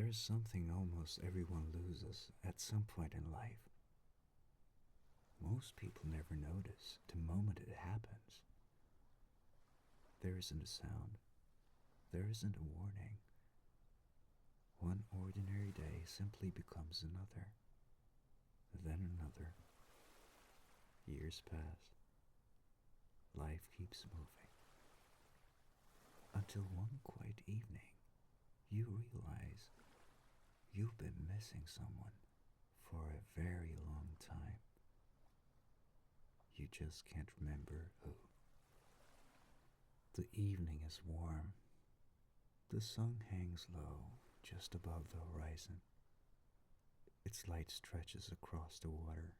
is something almost everyone loses at some point in life. Most people never notice the moment it happens. There isn't a sound. There isn't a warning. One ordinary day simply becomes another, then another. Years pass. Life keeps moving. Until one quiet evening, you realize you've been missing someone for a very long time. You just can't remember who. The evening is warm. The sun hangs low just above the horizon. Its light stretches across the water,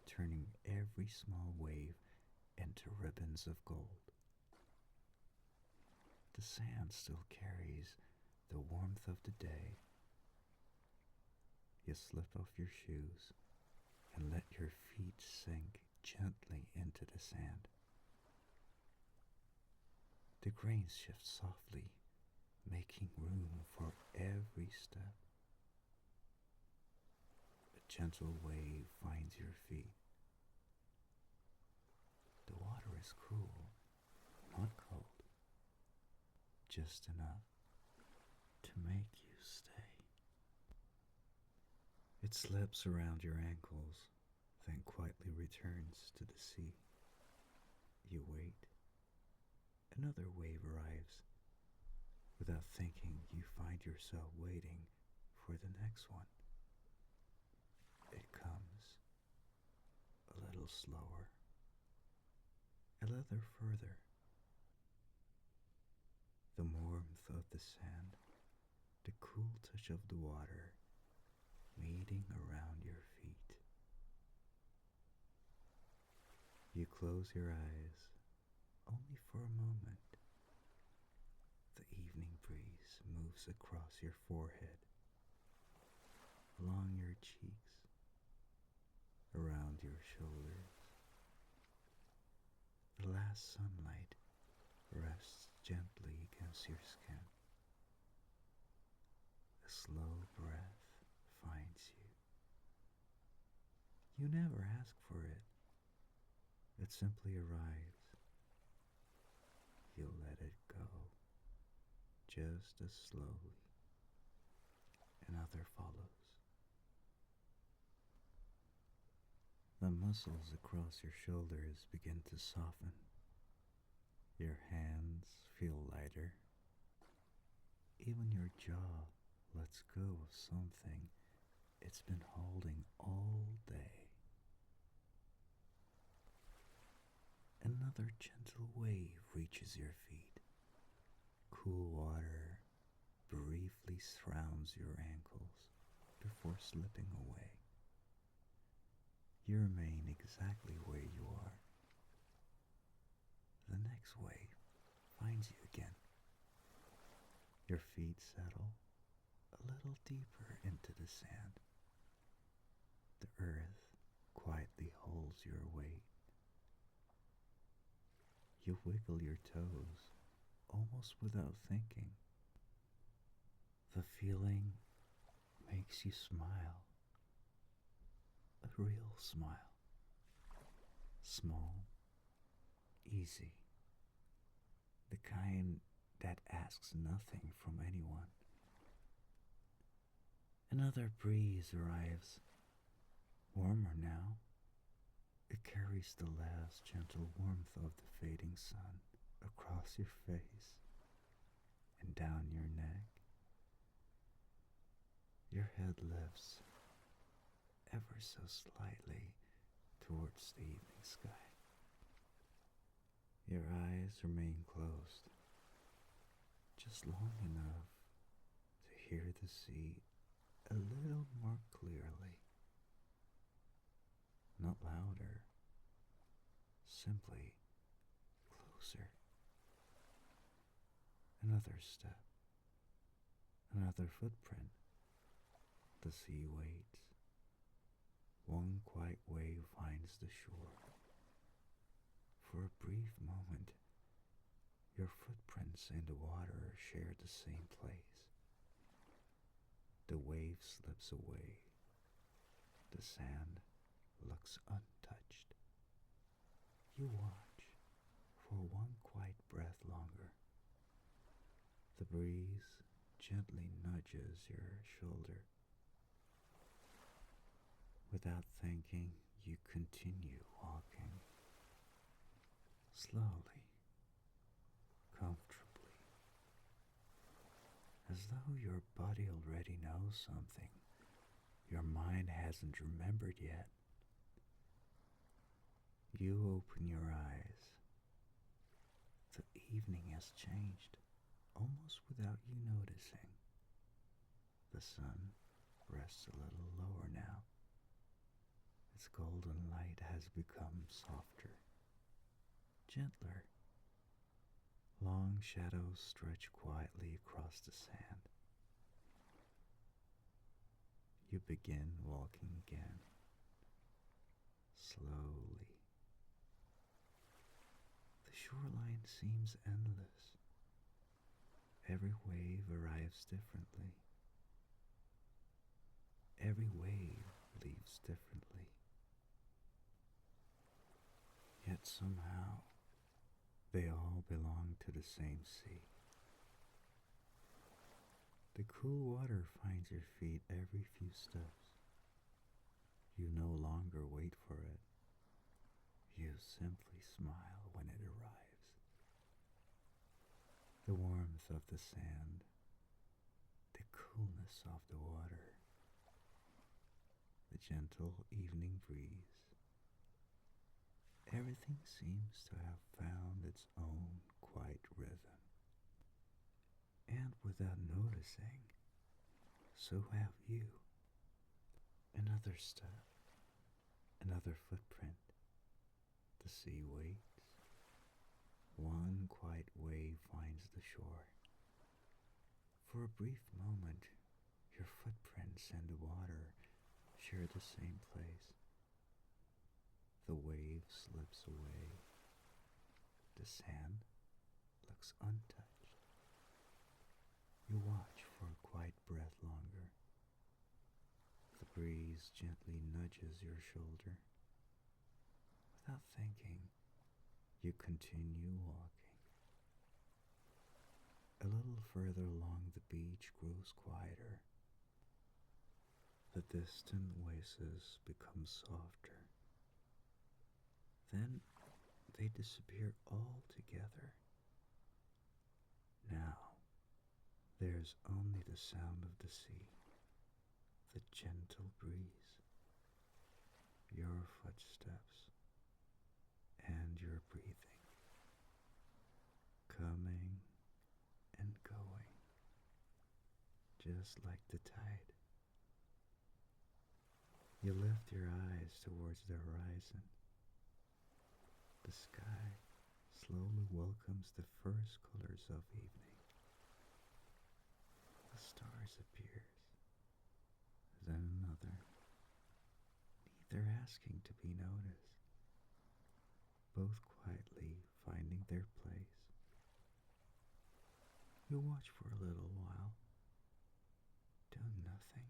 turning every small wave into ribbons of gold. The sand still carries the warmth of the day. You slip off your shoes and let your feet sink gently into the sand. The grains shift softly, making room for every step. A gentle wave finds your feet. The water is cool, not cold, just enough to make you stay. It slips around your ankles, then quietly returns to the sea. You wait. Another wave arrives. Without thinking, you find yourself waiting for the next one. It comes a little slower, a little further. The warmth of the sand, the cool touch of the water meeting around your feet. You close your eyes only for a moment. The evening breeze moves across your forehead, along your cheeks, around your shoulders. The last sunlight rests gently against your skin. A slow breath finds you. You never ask for it. It simply arrives. You let it go, just as slowly. Another follows. The muscles across your shoulders begin to soften. Your hands feel lighter. Even your jaw lets go of something it's been holding all day. Another gentle wave reaches your feet. Cool water briefly surrounds your ankles before slipping away. You remain exactly where you are. The next wave finds you again. Your feet settle a little deeper into the sand. The earth quietly holds your weight. You wiggle your toes almost without thinking. The feeling makes you smile. A real smile. Small, easy. The kind that asks nothing from anyone. Another breeze arrives, warmer now. It carries the last gentle warmth of the fading sun across your face and down your neck. Your head lifts ever so slightly towards the evening sky. Your eyes remain closed, just long enough to hear the sea a little more clearly. Not louder, simply closer. Another step, another footprint. The sea waits. One quiet wave finds the shore. For a brief moment, your footprints in the water share the same place. The wave slips away. The sand looks untouched. You watch for one quiet breath longer. The breeze gently nudges your shoulder. Without thinking, you continue walking. Slowly, comfortably, as though your body already knows something your mind hasn't remembered yet. You open your eyes. The evening has changed, almost without you noticing. The sun rests a little lower now. Its golden light has become softer, gentler. Long shadows stretch quietly across the sand. You begin walking again, slowly. The shoreline seems endless. Every wave arrives differently. Every wave leaves differently. Yet somehow, they all belong to the same sea. The cool water finds your feet every few steps. You no longer wait for it. You simply smile when it arrives. The warmth of the sand, the coolness of the water, the gentle evening breeze. Everything seems to have found its own quiet rhythm. And without noticing, so have you. Another step, another footprint. The sea waits. One quiet wave finds the shore. For a brief moment, your footprints and the water share the same place. The wave slips away. The sand looks untouched. You watch for a quiet breath longer. The breeze gently nudges your shoulder. Without thinking, you continue walking. A little further along the beach grows quieter. The distant voices become softer. Then they disappear altogether. Now, there's only the sound of the sea, the gentle breeze, your footsteps, and your breathing, coming and going, just like the tide. You lift your eyes towards the horizon. The sky slowly welcomes the first colors of evening. The stars appears, then another, neither asking to be noticed, both quietly finding their place. You watch for a little while, doing nothing,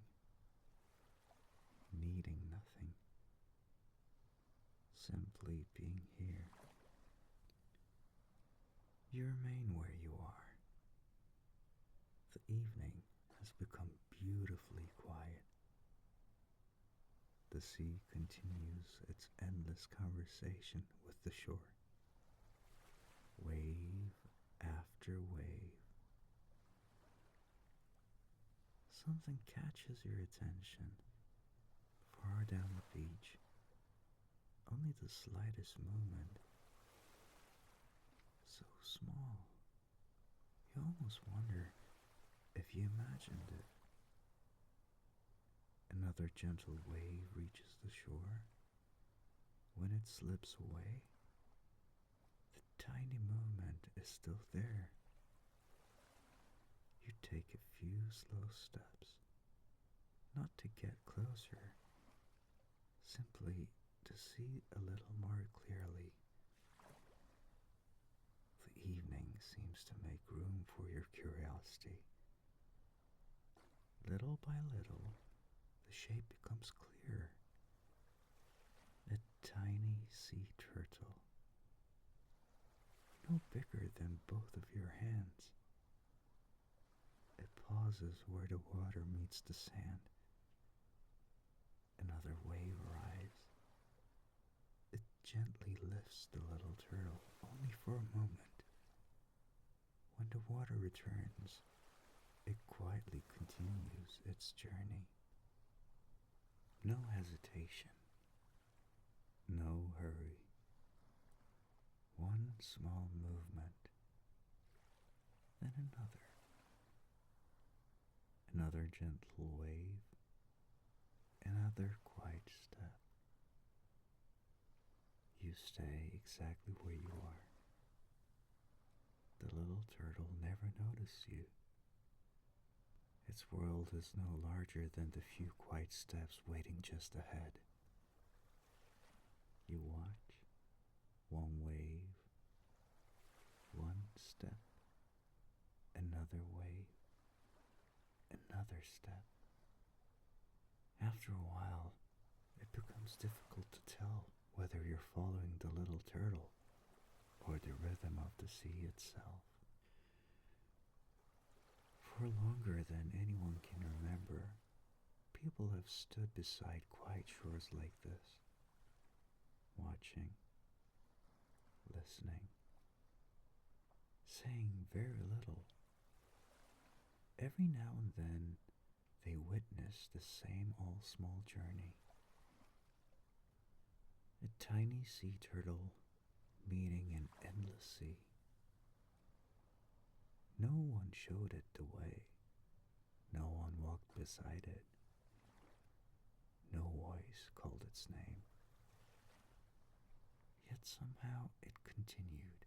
needing nothing, simply being here. You remain where you are. The evening has become beautifully quiet. The sea continues its endless conversation with the shore. Wave after wave. Something catches your attention. Far down the beach, only the slightest movement. So small, you almost wonder if you imagined it. Another gentle wave reaches the shore. When it slips away, the tiny movement is still there. You take a few slow steps, not to get closer, simply to see a little more clearly. The evening seems to make room for your curiosity. Little by little, the shape becomes clearer. A tiny sea turtle, no bigger than both of your hands. It pauses where the water meets the sand. Another wave arrives. It gently lifts the little turtle, only for a moment. When the water returns, it quietly continues its journey. No hesitation, no hurry. One small movement, then another. Another gentle wave, another quiet step. You stay exactly where you are. The little turtle never noticed you. Its world is no larger than the few quiet steps waiting just ahead. You watch, one wave, one step, another wave, another step. After a while, it becomes difficult to tell whether you're following the little turtle or the rhythm of the sea itself. For longer than anyone can remember, people have stood beside quiet shores like this, watching, listening, saying very little. Every now and then, they witness the same all small journey. A tiny sea turtle meeting an endless sea. No one showed it the way. No one walked beside it. No voice called its name. Yet somehow it continued,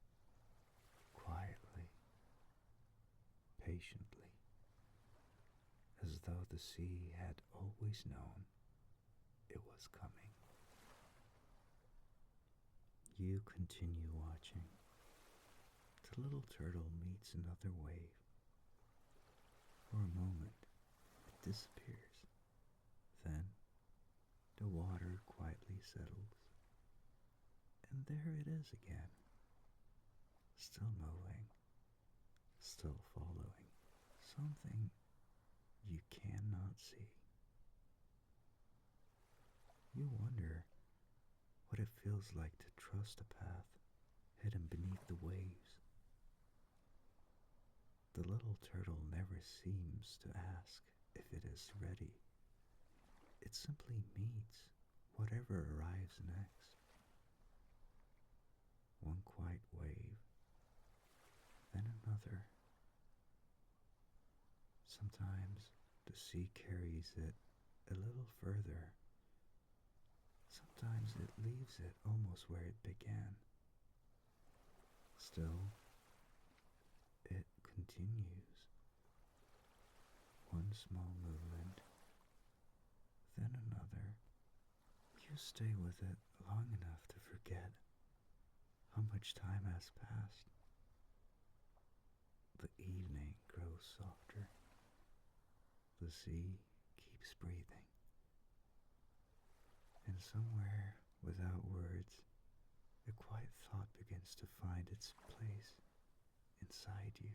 quietly, patiently, as though the sea had always known it was coming. You continue watching. The little turtle meets another wave. For a moment, it disappears. Then, the water quietly settles. And there it is again. Still moving. Still following. Something you cannot see. You wonder what it feels like to trust a path hidden beneath the waves. The little turtle never seems to ask if it is ready. It simply meets whatever arrives next. One quiet wave, then another. Sometimes the sea carries it a little further. Sometimes it leaves it almost where it began. Still, it continues. One small movement, then another. You stay with it long enough to forget how much time has passed. The evening grows softer. The sea keeps breathing. And somewhere, without words, a quiet thought begins to find its place inside you.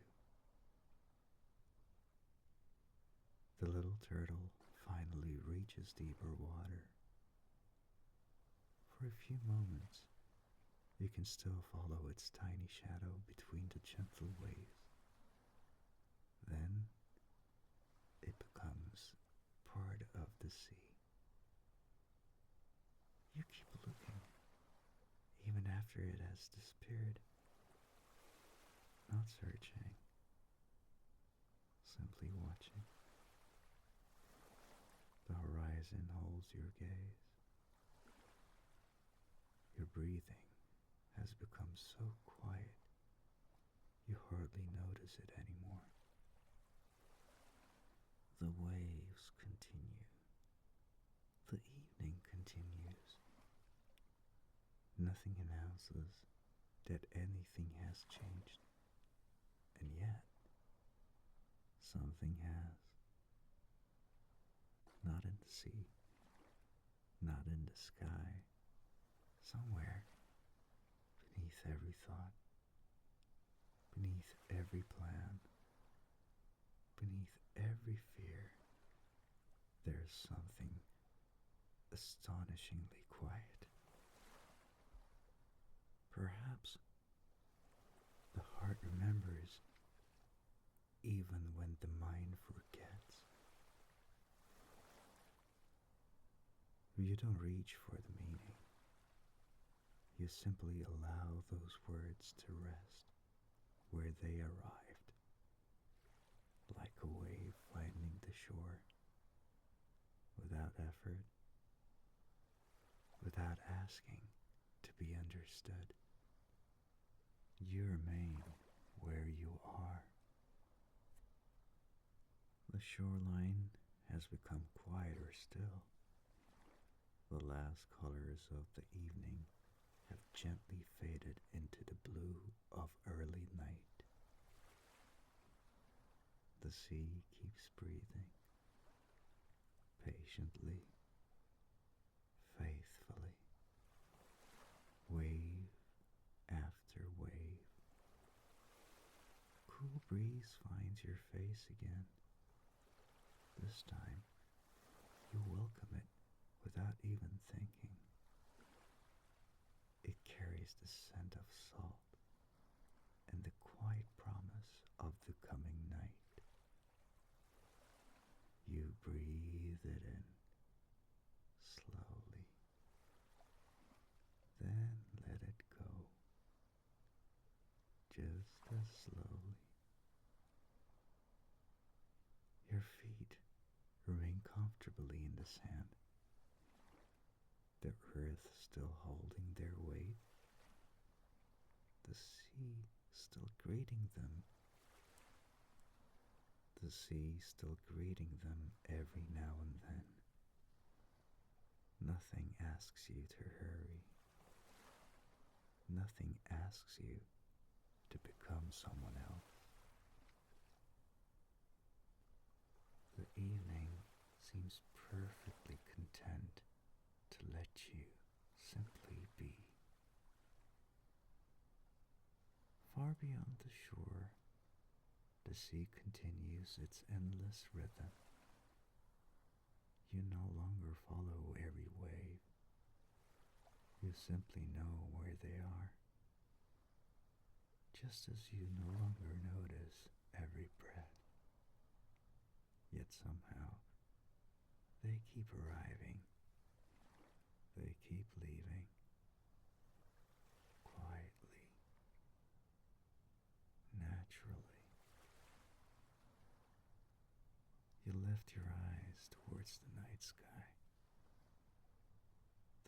The little turtle finally reaches deeper water. For a few moments, you can still follow its tiny shadow between the gentle waves. Then, it becomes part of the sea. You keep looking, even after it has disappeared. Not searching, simply watching. The horizon holds your gaze. Your breathing has become so quiet, you hardly notice it anymore. The waves continue. The evening continues. Nothing announces that anything has changed. And yet, something has. not in the sea, not in the sky, somewhere beneath every thought, beneath every plan, beneath every fear, there's something astonishingly quiet. Perhaps the heart remembers even when the mind forgets. You don't reach for the meaning. You simply allow those words to rest where they arrived, like a wave finding the shore, without effort, without asking to be understood. You remain where you are. The shoreline has become quieter still. The last colors of the evening have gently faded into the blue of early night. The sea keeps breathing, patiently, faithfully, wave after wave. Cool breeze finds your face again. This time, you welcome it without even thinking. It carries the scent of salt and the quiet promise of the coming night. You breathe it in slowly, then let it go just as slowly. Your feet remain comfortably in the sand, the earth still holding their weight, the sea still greeting them, the sea still greeting them every now and then. Nothing asks you to hurry. Nothing asks you to become someone else. The evening seems perfectly content to let you simply be. Far beyond the shore, the sea continues its endless rhythm. You no longer follow every wave. You simply know where they are, just as you no longer notice every breath. Yet somehow, they keep arriving. They keep leaving. Quietly. Naturally. You lift your eyes towards the night sky.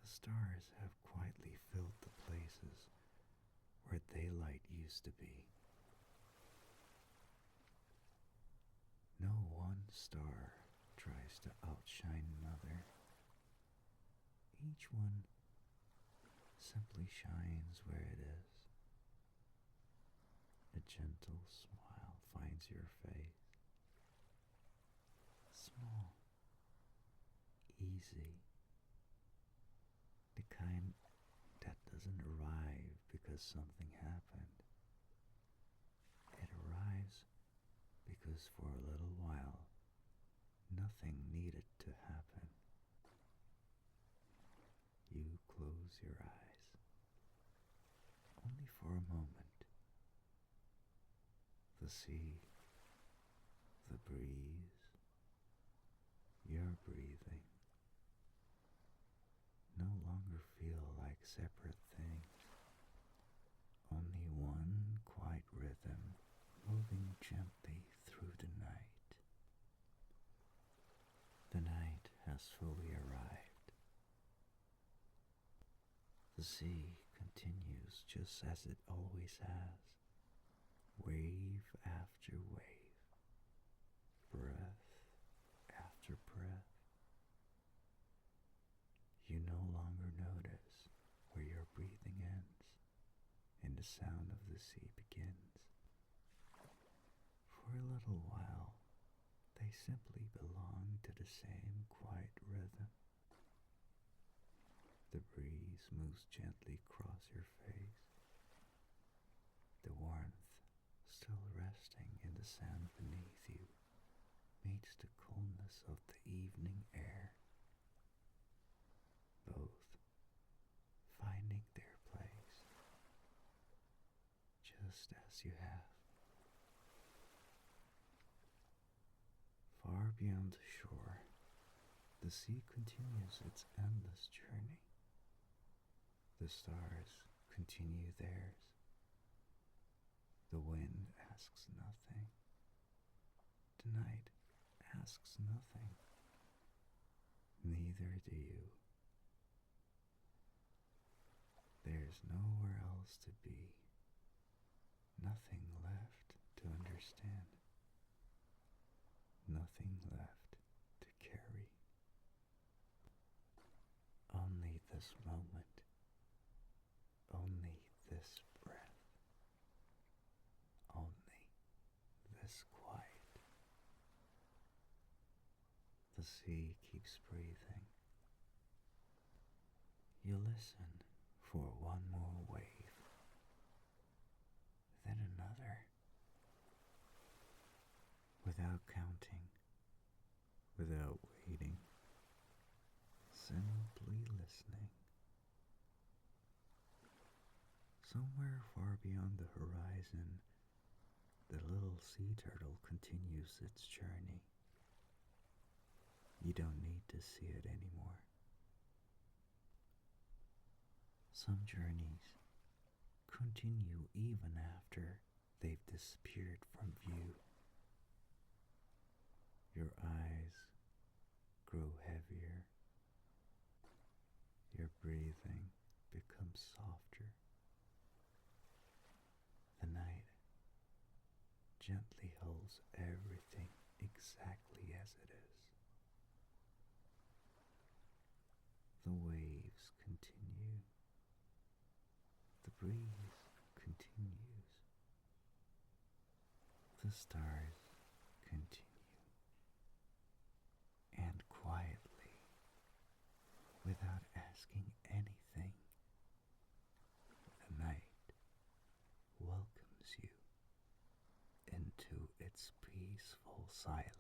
The stars have quietly filled the places where daylight used to be. No one star tries to outshine another. Each one simply shines where it is. A gentle smile finds your face. Small, easy, the kind that doesn't arrive because something happened. It arrives because for a little while, nothing needed to happen. You close your eyes, only for a moment. The sea, the breeze, your breathing no longer feel like separate things. Only one quiet rhythm moving gently through the night. The night has fully arrived. The sea continues just as it always has, wave after wave, breath after breath. You no longer notice where your breathing ends and the sound of the sea begins. For a little while, they they simply belong to the same quiet rhythm. The breeze moves gently across your face, the warmth still resting in the sand beneath you meets the coolness of the evening air, both finding their place, just as you have. Far beyond the shore, the sea continues its endless journey. The stars continue theirs. The wind asks nothing. The night asks nothing. Neither do you. There's nowhere else to be. Nothing left to understand. Nothing left to carry. Only this moment. Only this breath. Only this quiet. The sea keeps breathing. You listen for one more wave, then another, without counting, without waiting, simply listening. Somewhere far beyond the horizon, the little sea turtle continues its journey. You don't need to see it anymore. Some journeys continue even after they've disappeared from view. Your eyes grow heavier. Your breathing becomes softer. The night gently holds everything exactly as it is. The waves continue. The breeze continues. The stars continue. And quietly, without asking anything, the night welcomes you into its peaceful silence.